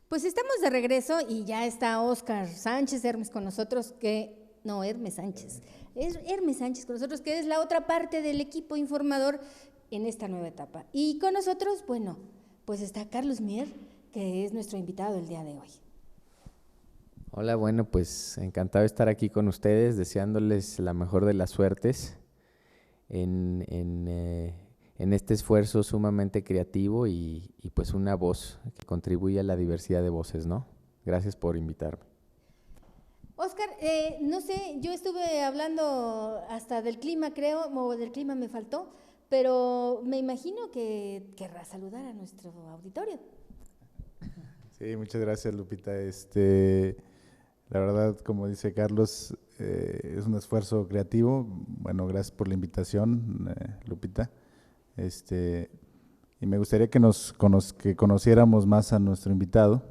Pues estamos de regreso y ya está Óscar Sánchez Hermes con nosotros, Hermes Sánchez, es Hermes Sánchez con nosotros, que es la otra parte del equipo informador en esta nueva etapa. Y con nosotros, bueno, pues está Carlos Mier, que es nuestro invitado el día de hoy. Hola, bueno, pues encantado de estar aquí con ustedes, deseándoles la mejor de las suertes en este esfuerzo sumamente creativo y pues una voz que contribuye a la diversidad de voces, ¿no? Gracias por invitarme. Óscar, no sé, yo estuve hablando hasta del clima, creo, o del clima me faltó, pero me imagino que querrás saludar a nuestro auditorio. Sí, muchas gracias, Lupita. La verdad, como dice Carlos, es un esfuerzo creativo. Bueno, gracias por la invitación, Lupita. Y me gustaría que que conociéramos más a nuestro invitado,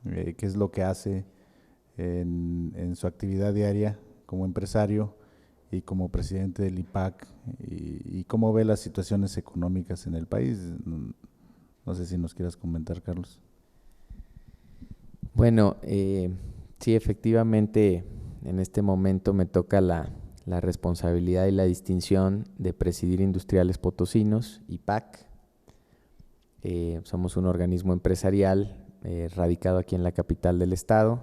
qué es lo que hace en su actividad diaria como empresario y como presidente del IPAC y cómo ve las situaciones económicas en el país. No sé si nos quieras comentar, Carlos. Bueno, sí, efectivamente, en este momento me toca la responsabilidad y la distinción de presidir Industriales Potosinos, IPAC. Somos un organismo empresarial radicado aquí en la capital del estado.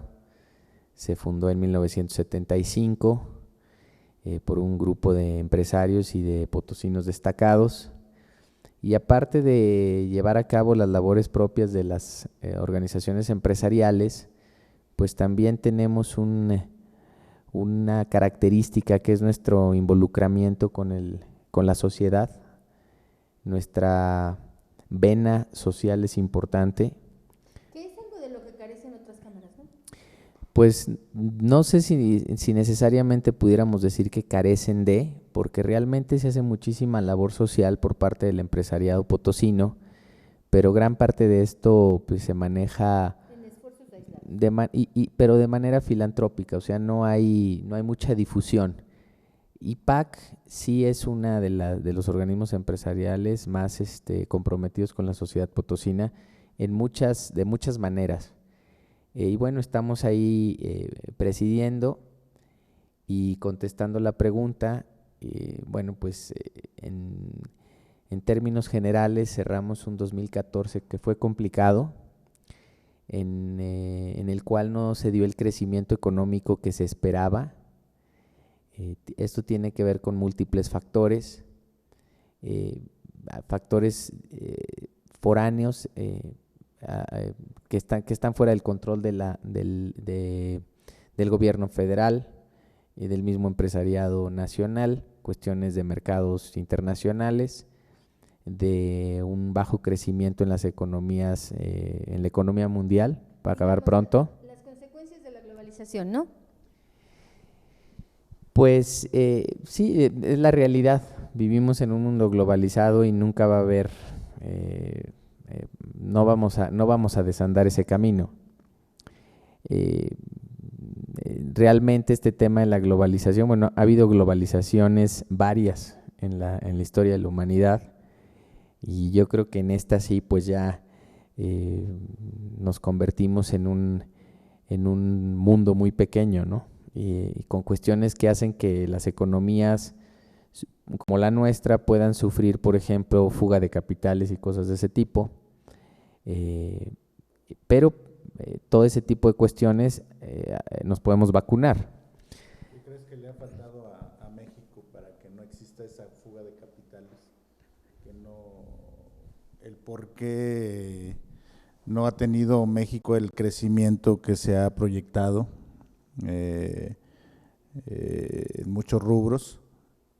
Se fundó en 1975 por un grupo de empresarios y de potosinos destacados. Y aparte de llevar a cabo las labores propias de las organizaciones empresariales, pues también tenemos una característica que es nuestro involucramiento con la sociedad. Nuestra vena social es importante. Que es algo de lo que carecen otras cámaras, ¿no? Pues no sé si necesariamente pudiéramos decir que carecen de, porque realmente se hace muchísima labor social por parte del empresariado potosino, pero gran parte de esto pues, se maneja En esfuerzos aislados. pero de manera filantrópica, o sea, no hay mucha difusión. IPAC sí es una de los organismos empresariales más comprometidos con la sociedad potosina de muchas maneras. Y bueno, estamos ahí presidiendo y contestando la pregunta. Bueno, pues en términos generales cerramos un 2014 que fue complicado, en el cual no se dio el crecimiento económico que se esperaba. Esto tiene que ver con múltiples factores, factores foráneos que están fuera del control del gobierno federal y del mismo empresariado nacional, cuestiones de mercados internacionales, de un bajo crecimiento en las economías, en la economía mundial, para acabar pronto. Las consecuencias de la globalización, ¿no? Pues sí, es la realidad. Vivimos en un mundo globalizado y nunca va a haber, no vamos a desandar ese camino. Realmente este tema de la globalización, bueno, ha habido globalizaciones varias en la historia de la humanidad y yo creo que en esta sí, pues ya nos convertimos en un mundo muy pequeño, ¿no? Y con cuestiones que hacen que las economías como la nuestra puedan sufrir, por ejemplo, fuga de capitales y cosas de ese tipo. Pero todo ese tipo de cuestiones nos podemos vacunar. ¿Qué crees que le ha faltado a México para que no exista esa fuga de capitales? El por qué no ha tenido México el crecimiento que se ha proyectado en muchos rubros,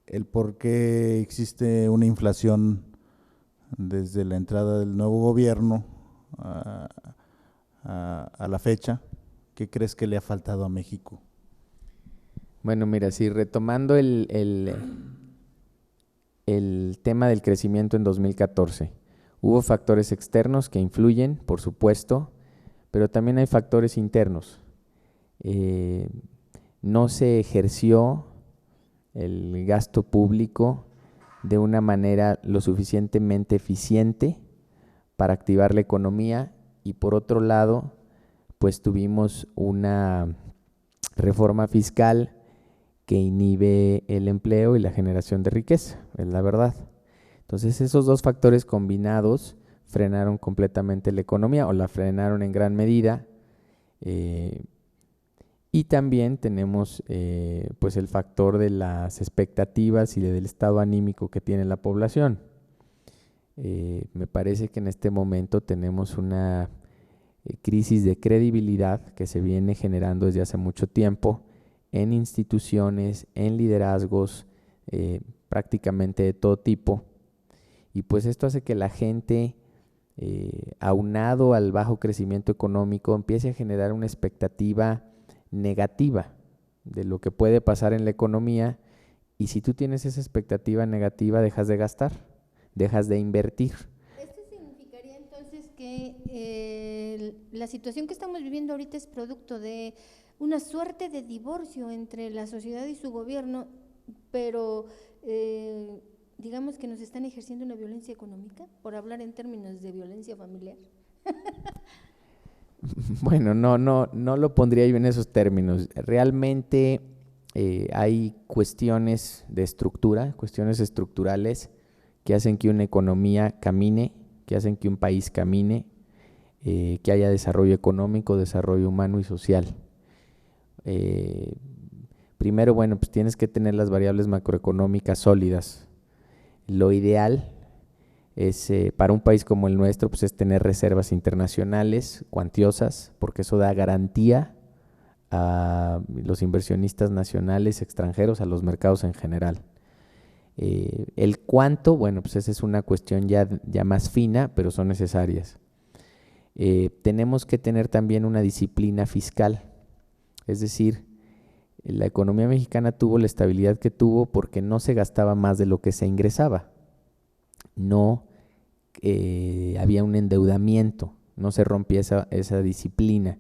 el por qué existe una inflación desde la entrada del nuevo gobierno a la fecha. ¿Qué crees que le ha faltado a México? Bueno, mira, si retomando el tema del crecimiento en 2014, hubo factores externos que influyen, por supuesto, pero también hay factores internos. No se ejerció el gasto público de una manera lo suficientemente eficiente para activar la economía y por otro lado pues tuvimos una reforma fiscal que inhibe el empleo y la generación de riqueza, es la verdad. Entonces esos dos factores combinados frenaron completamente la economía o la frenaron en gran medida. Y también tenemos pues el factor de las expectativas y del estado anímico que tiene la población. Me parece que en este momento tenemos una crisis de credibilidad que se viene generando desde hace mucho tiempo en instituciones, en liderazgos, prácticamente de todo tipo. Y pues esto hace que la gente, aunado al bajo crecimiento económico, empiece a generar una expectativa negativa de lo que puede pasar en la economía, y si tú tienes esa expectativa negativa, dejas de gastar, dejas de invertir. ¿Esto significaría entonces que la situación que estamos viviendo ahorita es producto de una suerte de divorcio entre la sociedad y su gobierno, pero digamos que nos están ejerciendo una violencia económica, por hablar en términos de violencia familiar? Bueno, no lo pondría yo en esos términos. Realmente hay cuestiones de estructura, cuestiones estructurales que hacen que una economía camine, que hacen que un país camine, que haya desarrollo económico, desarrollo humano y social. Primero, bueno, pues tienes que tener las variables macroeconómicas sólidas. Lo ideal es, para un país como el nuestro, pues es tener reservas internacionales cuantiosas, porque eso da garantía a los inversionistas nacionales, extranjeros, a los mercados en general. El cuánto, bueno, pues esa es una cuestión ya más fina, pero son necesarias. Tenemos que tener también una disciplina fiscal, es decir, la economía mexicana tuvo la estabilidad que tuvo porque no se gastaba más de lo que se ingresaba. No había un endeudamiento, no se rompía esa disciplina.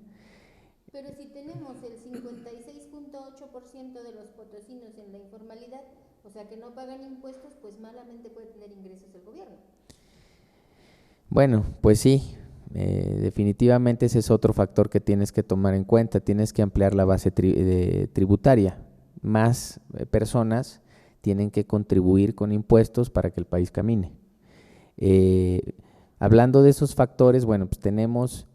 Pero si tenemos el 56.8% de los potosinos en la informalidad, o sea que no pagan impuestos, pues malamente puede tener ingresos el gobierno. Bueno, pues sí, definitivamente ese es otro factor que tienes que tomar en cuenta. Tienes que ampliar la base tributaria. Más personas tienen que contribuir con impuestos para que el país camine. Hablando de esos factores, bueno, pues tenemos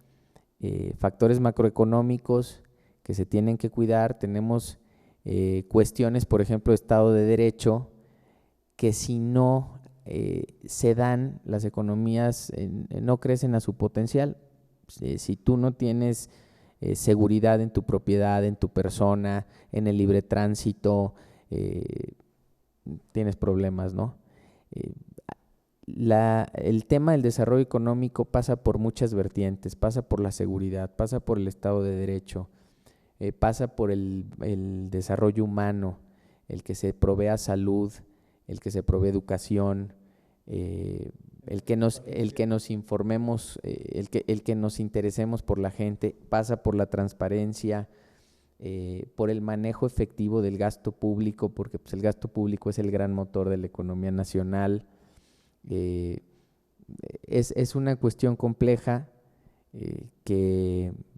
factores macroeconómicos que se tienen que cuidar, tenemos cuestiones, por ejemplo, de Estado de Derecho, que si no se dan, las economías no crecen a su potencial. Si tú no tienes seguridad en tu propiedad, en tu persona, en el libre tránsito, tienes problemas, ¿no? El tema del desarrollo económico pasa por muchas vertientes, pasa por la seguridad, pasa por el Estado de Derecho, pasa por el desarrollo humano, el que se provea salud, el que se provee educación, el que nos informemos, el que nos interesemos por la gente, pasa por la transparencia, por el manejo efectivo del gasto público, porque pues, el gasto público es el gran motor de la economía nacional. Es una cuestión compleja,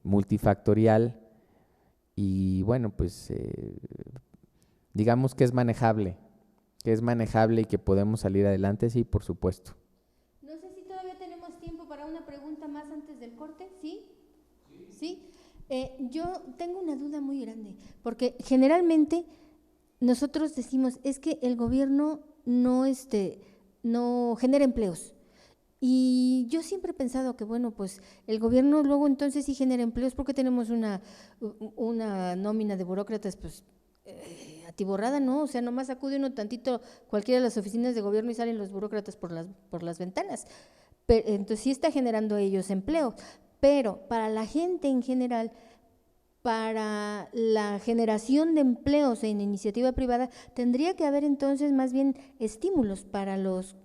multifactorial, y bueno, pues digamos que es manejable y que podemos salir adelante, sí, por supuesto. No sé si todavía tenemos tiempo para una pregunta más antes del corte, ¿sí? ¿Sí? Yo tengo una duda muy grande, porque generalmente nosotros decimos, es que el gobierno no genera empleos. Y yo siempre he pensado que, bueno, pues el gobierno luego entonces sí genera empleos, porque tenemos una nómina de burócratas, pues, atiborrada, ¿no? O sea, nomás acude uno tantito cualquiera de las oficinas de gobierno y salen los burócratas por las ventanas. Pero, entonces sí está generando ellos empleo, pero para la gente en general, para la generación de empleos en iniciativa privada, tendría que haber entonces más bien estímulos para los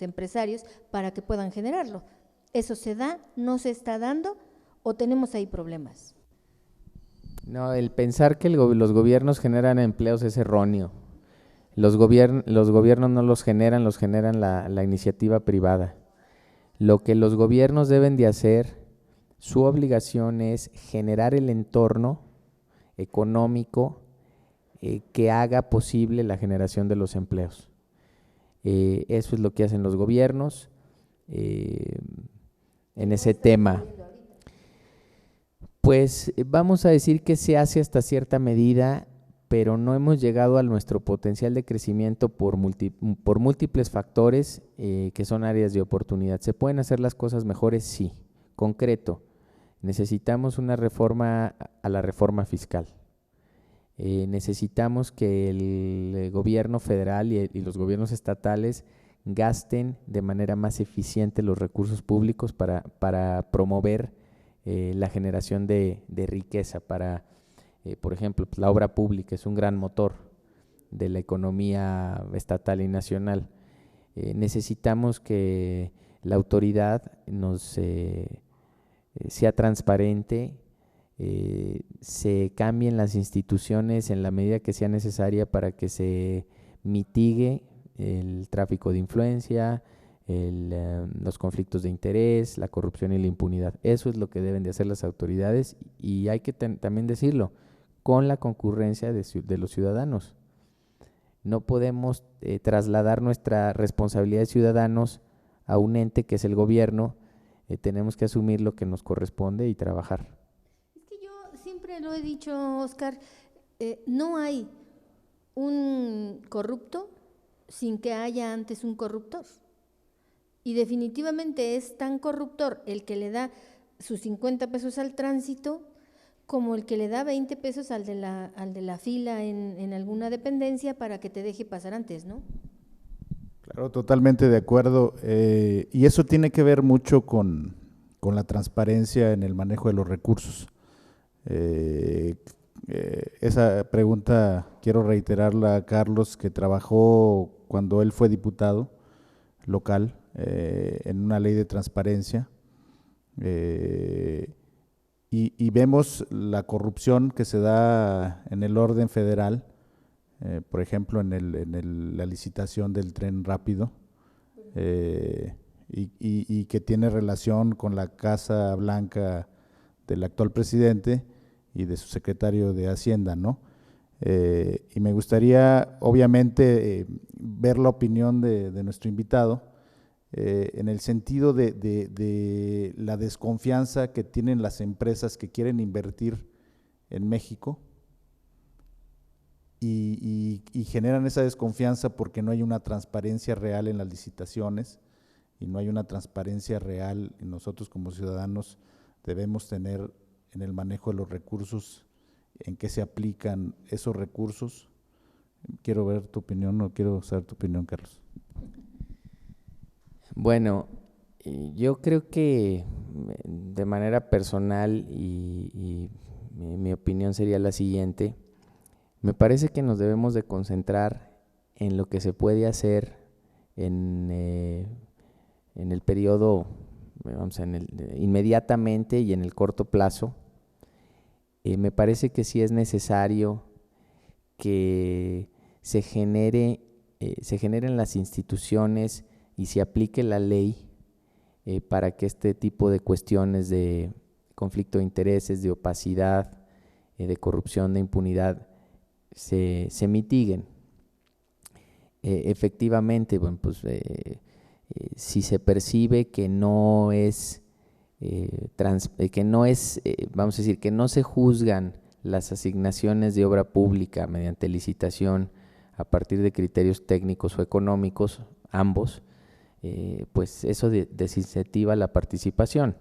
empresarios para que puedan generarlo. ¿Eso se da, no se está dando o tenemos ahí problemas? No, el pensar que los gobiernos generan empleos es erróneo. Los gobiernos no los generan la iniciativa privada. Lo que los gobiernos deben de hacer su obligación es generar el entorno económico que haga posible la generación de los empleos. Eso es lo que hacen los gobiernos en ese tema. Pues vamos a decir que se hace hasta cierta medida, pero no hemos llegado a nuestro potencial de crecimiento por múltiples factores que son áreas de oportunidad. ¿Se pueden hacer las cosas mejores? Sí. Concreto, necesitamos una reforma a la reforma fiscal. Necesitamos que el gobierno federal y los gobiernos estatales gasten de manera más eficiente los recursos públicos para promover la generación de riqueza, por ejemplo, pues la obra pública es un gran motor de la economía estatal y nacional. Necesitamos que la autoridad sea transparente, se cambien las instituciones en la medida que sea necesaria para que se mitigue el tráfico de influencia, los conflictos de interés, la corrupción y la impunidad. Eso es lo que deben de hacer las autoridades y hay que también decirlo, con la concurrencia de los ciudadanos. No podemos trasladar nuestra responsabilidad de ciudadanos a un ente que es el gobierno. Tenemos que asumir lo que nos corresponde y trabajar. Es que yo siempre lo he dicho, Oscar, no hay un corrupto sin que haya antes un corruptor. Y definitivamente es tan corruptor el que le da sus 50 pesos al tránsito como el que le da 20 pesos al de la fila en alguna dependencia para que te deje pasar antes, ¿no? Claro, totalmente de acuerdo. Y eso tiene que ver mucho con la transparencia en el manejo de los recursos. Esa pregunta quiero reiterarla a Carlos, que trabajó cuando él fue diputado local en una ley de transparencia. Y vemos la corrupción que se da en el orden federal, por ejemplo, en la licitación del tren rápido, y que tiene relación con la Casa Blanca del actual presidente y de su secretario de Hacienda, ¿no? Y me gustaría, obviamente, ver la opinión de nuestro invitado, en el sentido de la desconfianza que tienen las empresas que quieren invertir en México y generan esa desconfianza porque no hay una transparencia real en las licitaciones y no hay una transparencia real, y nosotros como ciudadanos debemos tener en el manejo de los recursos, en qué se aplican esos recursos. Quiero ver tu opinión, o quiero saber tu opinión, Carlos. Bueno, yo creo que de manera personal y mi opinión sería la siguiente: me parece que nos debemos de concentrar en lo que se puede hacer en el periodo, inmediatamente y en el corto plazo. Me parece que sí es necesario que se generen las instituciones y se aplique la ley para que este tipo de cuestiones de conflicto de intereses, de opacidad, de corrupción, de impunidad, se mitiguen. Efectivamente, bueno, pues si se percibe que no es, vamos a decir, que no se juzgan las asignaciones de obra pública mediante licitación a partir de criterios técnicos o económicos, ambos, pues eso desincentiva la participación.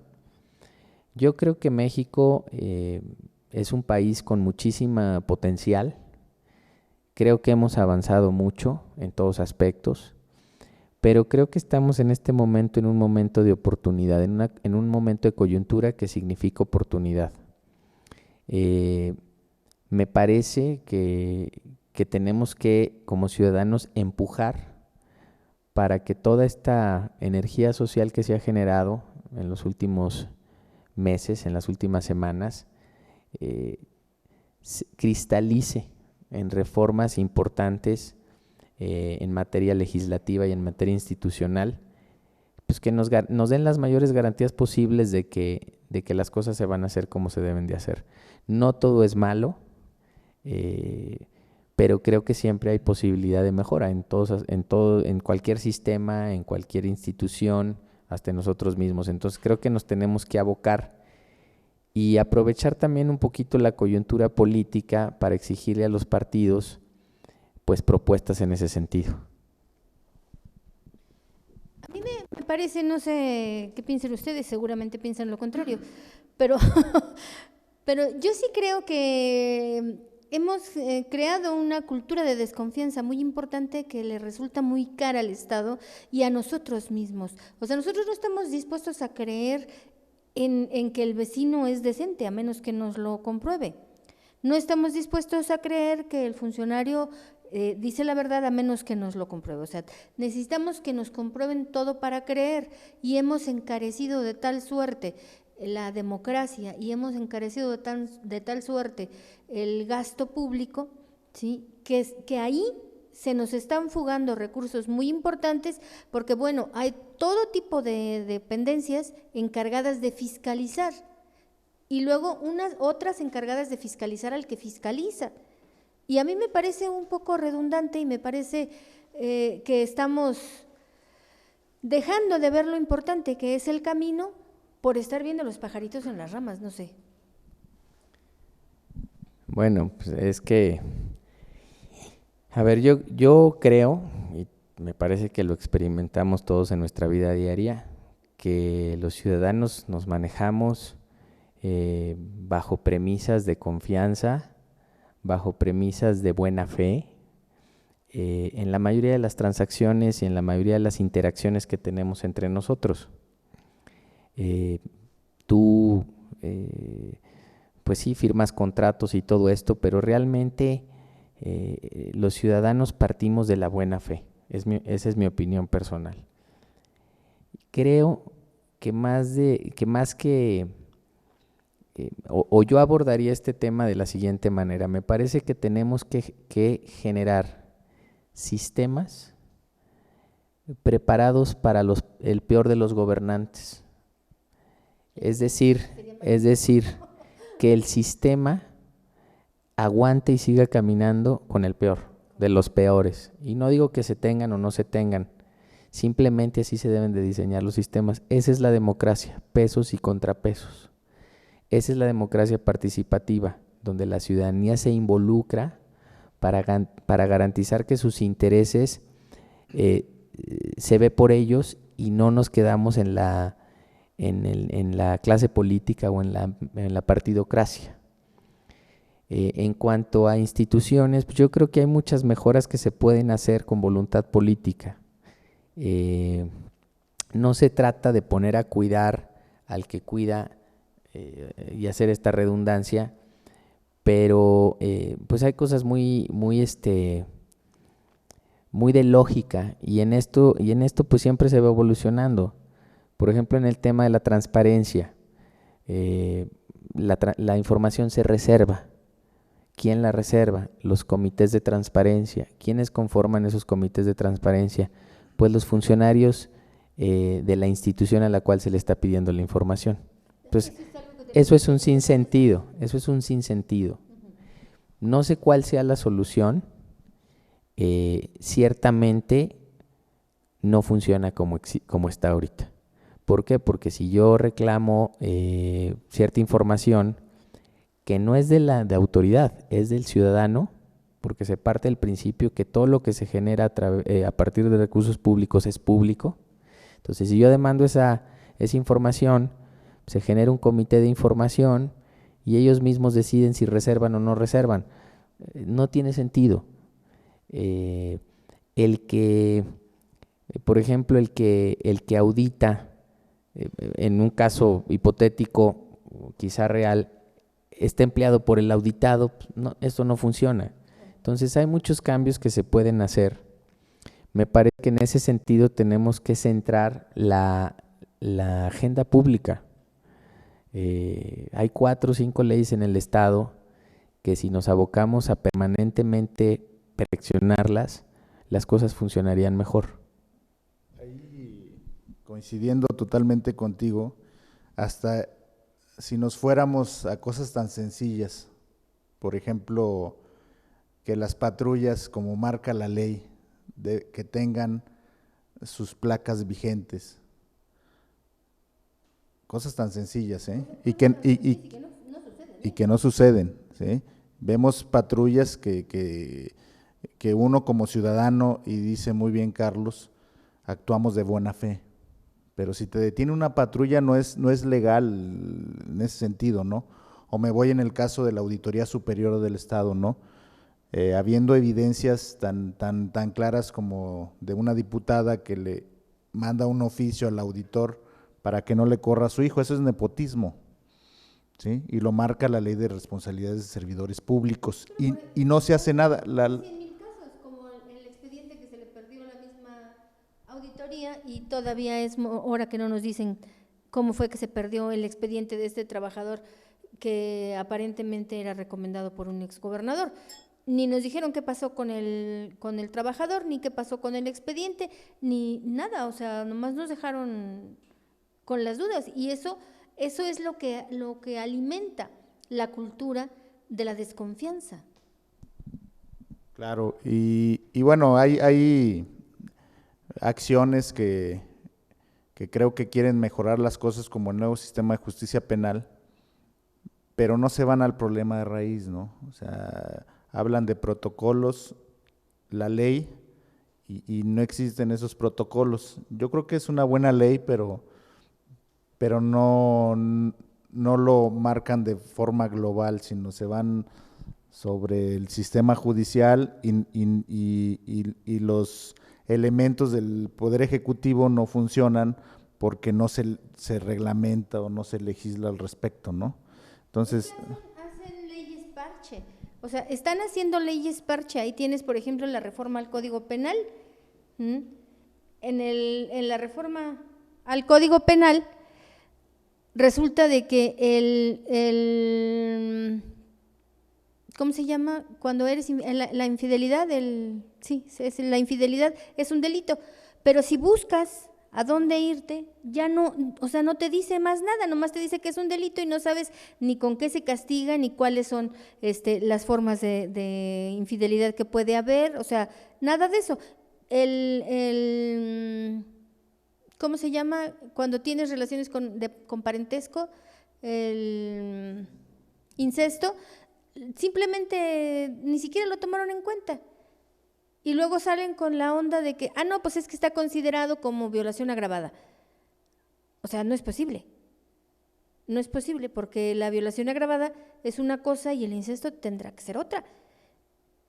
Yo creo que México es un país con muchísima potencial. Creo que hemos avanzado mucho en todos aspectos, pero creo que estamos en este momento en un momento de oportunidad, en un momento de coyuntura que significa oportunidad. Me parece que tenemos que, como ciudadanos, empujar para que toda esta energía social que se ha generado en los últimos meses, en las últimas semanas, se cristalice en reformas importantes en materia legislativa y en materia institucional, pues que nos den las mayores garantías posibles de que las cosas se van a hacer como se deben de hacer. No todo es malo, pero creo que siempre hay posibilidad de mejora en cualquier sistema, en cualquier institución, hasta en nosotros mismos. Entonces creo que nos tenemos que abocar y aprovechar también un poquito la coyuntura política para exigirle a los partidos pues propuestas en ese sentido. A mí me parece, no sé qué piensan ustedes, seguramente piensan lo contrario, pero, pero yo sí creo que hemos creado una cultura de desconfianza muy importante que le resulta muy cara al Estado y a nosotros mismos. O sea, nosotros no estamos dispuestos a creer en que el vecino es decente, a menos que nos lo compruebe. No estamos dispuestos a creer que el funcionario dice la verdad, a menos que nos lo compruebe. O sea, necesitamos que nos comprueben todo para creer, y hemos encarecido de tal suerte la democracia y hemos encarecido de tal suerte el gasto público, ¿sí? que ahí se nos están fugando recursos muy importantes, porque bueno, hay todo tipo de dependencias encargadas de fiscalizar y luego otras encargadas de fiscalizar al que fiscaliza. Y a mí me parece un poco redundante y me parece que estamos dejando de ver lo importante que es el camino por estar viendo los pajaritos en las ramas, no sé. Bueno, pues es que, a ver, yo creo, y me parece que lo experimentamos todos en nuestra vida diaria, que los ciudadanos nos manejamos bajo premisas de confianza, bajo premisas de buena fe, en la mayoría de las transacciones y en la mayoría de las interacciones que tenemos entre nosotros. Tú, pues sí, firmas contratos y todo esto, pero realmente los ciudadanos partimos de la buena fe. Esa es mi opinión personal. Creo que o yo abordaría este tema de la siguiente manera. Me parece que tenemos que generar sistemas preparados para el peor de los gobernantes. Es decir, que el sistema aguante y siga caminando con el peor, de los peores. Y no digo que se tengan o no se tengan, simplemente así se deben de diseñar los sistemas. Esa es la democracia, pesos y contrapesos. Esa es la democracia participativa, donde la ciudadanía se involucra para garantizar que sus intereses se ve por ellos y no nos quedamos en la clase política o en la partidocracia. En cuanto a instituciones, pues yo creo que hay muchas mejoras que se pueden hacer con voluntad política. No se trata de poner a cuidar al que cuida y hacer esta redundancia, pero pues hay cosas muy de lógica, y en esto pues siempre se va evolucionando. Por ejemplo, en el tema de la transparencia, la información se reserva. ¿Quién la reserva? Los comités de transparencia. ¿Quiénes conforman esos comités de transparencia? Pues los funcionarios de la institución a la cual se le está pidiendo la información. Entonces, eso es un sinsentido, No sé cuál sea la solución, ciertamente no funciona como está ahorita. ¿Por qué? Porque si yo reclamo cierta información que no es de autoridad, es del ciudadano, porque se parte del principio que todo lo que se genera a partir de recursos públicos es público. Entonces, si yo demando esa información, se genera un comité de información y ellos mismos deciden si reservan o no reservan. No tiene sentido. Por ejemplo, el que audita, en un caso hipotético, quizá real, está empleado por el auditado, no, esto no funciona. Entonces hay muchos cambios que se pueden hacer. Me parece que en ese sentido tenemos que centrar la agenda pública. Hay 4 o 5 leyes en el Estado que si nos abocamos a permanentemente perfeccionarlas, las cosas funcionarían mejor. Ahí coincidiendo totalmente contigo, hasta si nos fuéramos a cosas tan sencillas, por ejemplo, que las patrullas, como marca la ley, que tengan sus placas vigentes. Cosas tan sencillas, ¿eh? Y que no suceden, ¿sí? Vemos patrullas que uno como ciudadano, y dice muy bien Carlos, actuamos de buena fe, pero si te detiene una patrulla no es legal en ese sentido, ¿no? O me voy en el caso de la Auditoría Superior del Estado, ¿no? Habiendo evidencias tan claras como de una diputada que le manda un oficio al auditor para que no le corra a su hijo, eso es nepotismo, ¿sí? Y lo marca la Ley de Responsabilidades de Servidores Públicos, y no se hace nada. En 100,000 casos, como el expediente que se le perdió a la misma auditoría, y todavía es hora que no nos dicen cómo fue que se perdió el expediente de este trabajador que aparentemente era recomendado por un exgobernador. Ni nos dijeron qué pasó con el trabajador, ni qué pasó con el expediente, ni nada, o sea, nomás nos dejaron con las dudas, y eso es lo que alimenta la cultura de la desconfianza. Claro, y bueno, hay acciones que creo que quieren mejorar las cosas, como el nuevo sistema de justicia penal, pero no se van al problema de raíz, ¿no? O sea, hablan de protocolos, la ley, y no existen esos protocolos. Yo creo que es una buena ley, pero no lo marcan de forma global, sino se van sobre el sistema judicial, y los elementos del Poder Ejecutivo no funcionan porque no se reglamenta o no se legisla al respecto, ¿no? Entonces… Hacen leyes parche, o sea, están haciendo leyes parche. Ahí tienes, por ejemplo, la reforma al Código Penal. En la reforma al Código Penal resulta de que ¿cómo se llama? Cuando eres la infidelidad, la infidelidad es un delito, pero si buscas a dónde irte, ya no, o sea, no te dice más nada, nomás te dice que es un delito y no sabes ni con qué se castiga, ni cuáles son las formas de infidelidad que puede haber, o sea, nada de eso. ¿Cómo se llama? Cuando tienes relaciones con parentesco, el incesto, simplemente ni siquiera lo tomaron en cuenta. Y luego salen con la onda de que, no, pues es que está considerado como violación agravada. O sea, no es posible. No es posible, porque la violación agravada es una cosa y el incesto tendrá que ser otra.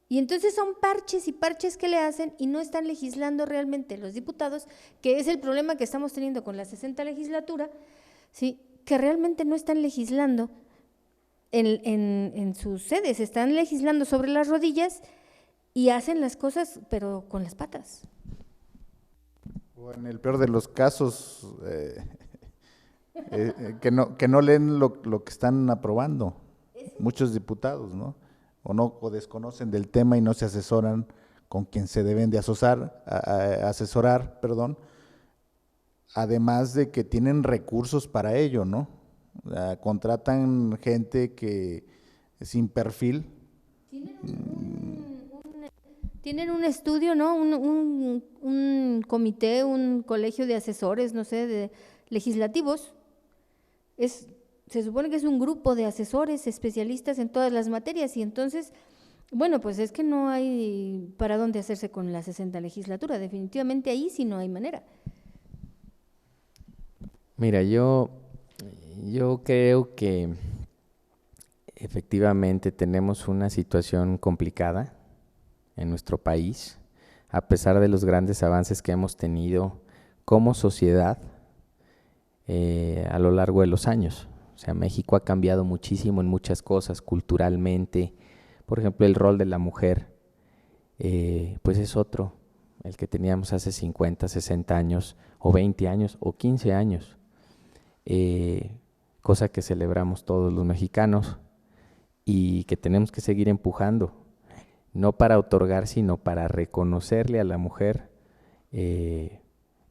Y entonces son parches y parches que le hacen, y no están legislando realmente los diputados, que es el problema que estamos teniendo con la 60 legislatura, ¿sí? Que realmente no están legislando en sus sedes, están legislando sobre las rodillas y hacen las cosas pero con las patas. O en el peor de los casos, que no leen lo que están aprobando muchos diputados, ¿no? O desconocen del tema y no se asesoran con quien se deben de asesorar, además de que tienen recursos para ello, ¿no? Contratan gente que sin perfil. Tienen un estudio, ¿no? Un comité, un colegio de asesores, no sé, de legislativos. Se supone que es un grupo de asesores especialistas en todas las materias, y entonces, bueno, pues es que no hay para dónde hacerse con la 60 legislatura, definitivamente ahí sí no hay manera. Mira, yo creo que efectivamente tenemos una situación complicada en nuestro país, a pesar de los grandes avances que hemos tenido como sociedad a lo largo de los años. O sea, México ha cambiado muchísimo en muchas cosas, culturalmente. Por ejemplo, el rol de la mujer, pues es otro, el que teníamos hace 50, 60 años, o 20 años, o 15 años. Cosa que celebramos todos los mexicanos y que tenemos que seguir empujando, no para otorgar, sino para reconocerle a la mujer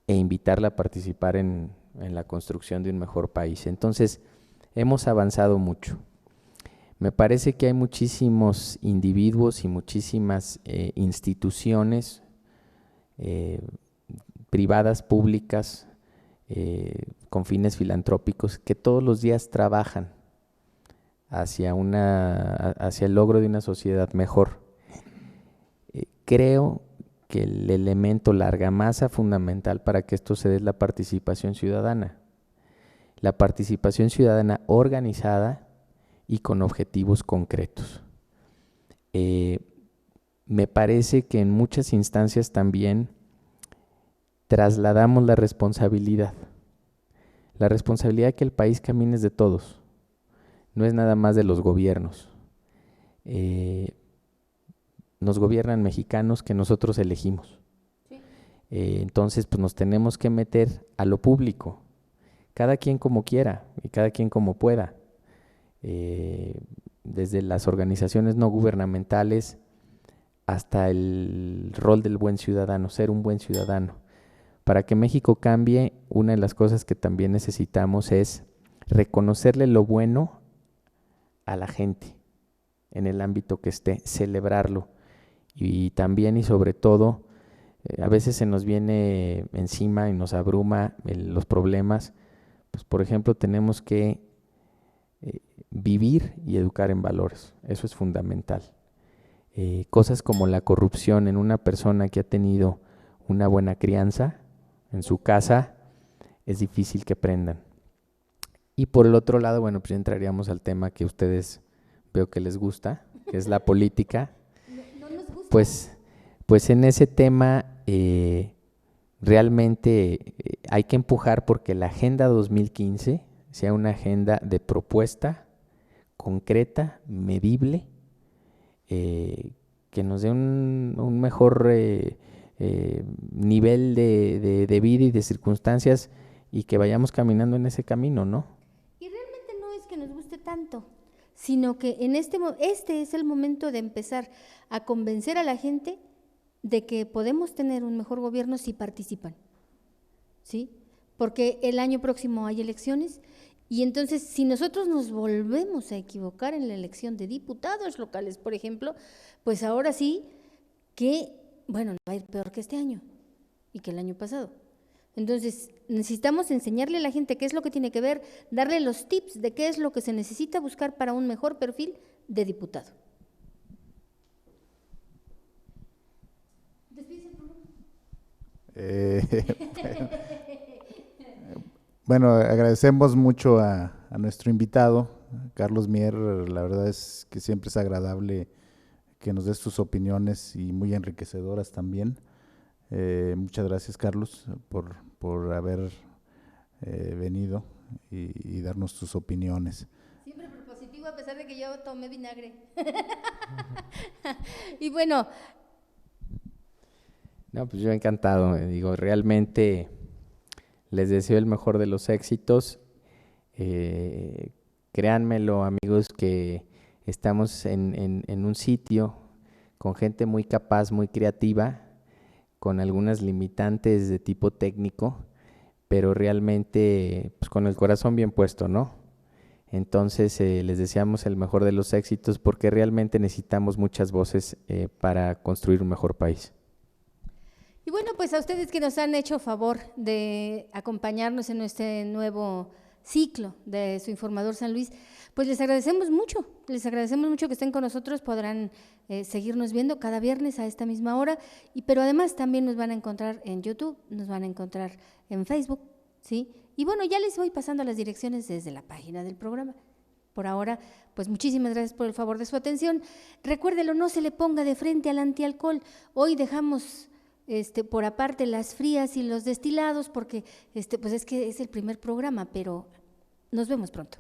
e invitarla a participar en la construcción de un mejor país. Entonces, hemos avanzado mucho. Me parece que hay muchísimos individuos y muchísimas instituciones privadas, públicas, con fines filantrópicos, que todos los días trabajan hacia el logro de una sociedad mejor. Creo que el elemento, la argamasa fundamental para que esto se dé es la participación ciudadana. La participación ciudadana organizada y con objetivos concretos. Me parece que en muchas instancias también trasladamos la responsabilidad. La responsabilidad de que el país camine es de todos, no es nada más de los gobiernos. Nos gobiernan mexicanos que nosotros elegimos. Sí. Entonces, pues nos tenemos que meter a lo público, cada quien como quiera y cada quien como pueda. Desde las organizaciones no gubernamentales hasta el rol del buen ciudadano, ser un buen ciudadano. Para que México cambie, una de las cosas que también necesitamos es reconocerle lo bueno a la gente en el ámbito que esté, celebrarlo. Y también y sobre todo, a veces se nos viene encima y nos abruma los problemas. Pues, por ejemplo, tenemos que vivir y educar en valores, eso es fundamental. Cosas como la corrupción en una persona que ha tenido una buena crianza en su casa, es difícil que aprendan. Y por el otro lado, bueno, pues ya entraríamos al tema que ustedes veo que les gusta, que es la política. No nos gusta. Pues en ese tema realmente hay que empujar porque la Agenda 2015 sea una agenda de propuesta concreta, medible, que nos dé un mejor nivel de vida y de circunstancias y que vayamos caminando en ese camino, ¿no? Y realmente no es que nos guste tanto, sino que en este es el momento de empezar a convencer a la gente de que podemos tener un mejor gobierno si participan, ¿sí? Porque el año próximo hay elecciones y entonces si nosotros nos volvemos a equivocar en la elección de diputados locales, por ejemplo, pues ahora sí que, bueno, va a ir peor que este año y que el año pasado. Entonces, necesitamos enseñarle a la gente qué es lo que tiene que ver, darle los tips de qué es lo que se necesita buscar para un mejor perfil de diputado. Bueno, agradecemos mucho a nuestro invitado, Carlos Mier. La verdad es que siempre es agradable que nos des tus opiniones y muy enriquecedoras también. Muchas gracias, Carlos, por haber venido y darnos tus opiniones. Siempre propositivo a pesar de que yo tomé vinagre. Y bueno. No, pues yo encantado, digo, realmente les deseo el mejor de los éxitos. Créanmelo, amigos, que estamos en un sitio con gente muy capaz, muy creativa, con algunas limitantes de tipo técnico, pero realmente pues, con el corazón bien puesto, ¿no? Entonces les deseamos el mejor de los éxitos porque realmente necesitamos muchas voces para construir un mejor país. Y bueno, pues a ustedes que nos han hecho favor de acompañarnos en este nuevo ciclo de su Informador San Luis, pues les agradecemos mucho que estén con nosotros, podrán seguirnos viendo cada viernes a esta misma hora, pero además también nos van a encontrar en YouTube, nos van a encontrar en Facebook, ¿sí? Y bueno, ya les voy pasando las direcciones desde la página del programa. Por ahora, pues muchísimas gracias por el favor de su atención. Recuérdelo, no se le ponga de frente al antialcohol. Hoy dejamos por aparte las frías y los destilados porque pues es que es el primer programa, pero nos vemos pronto.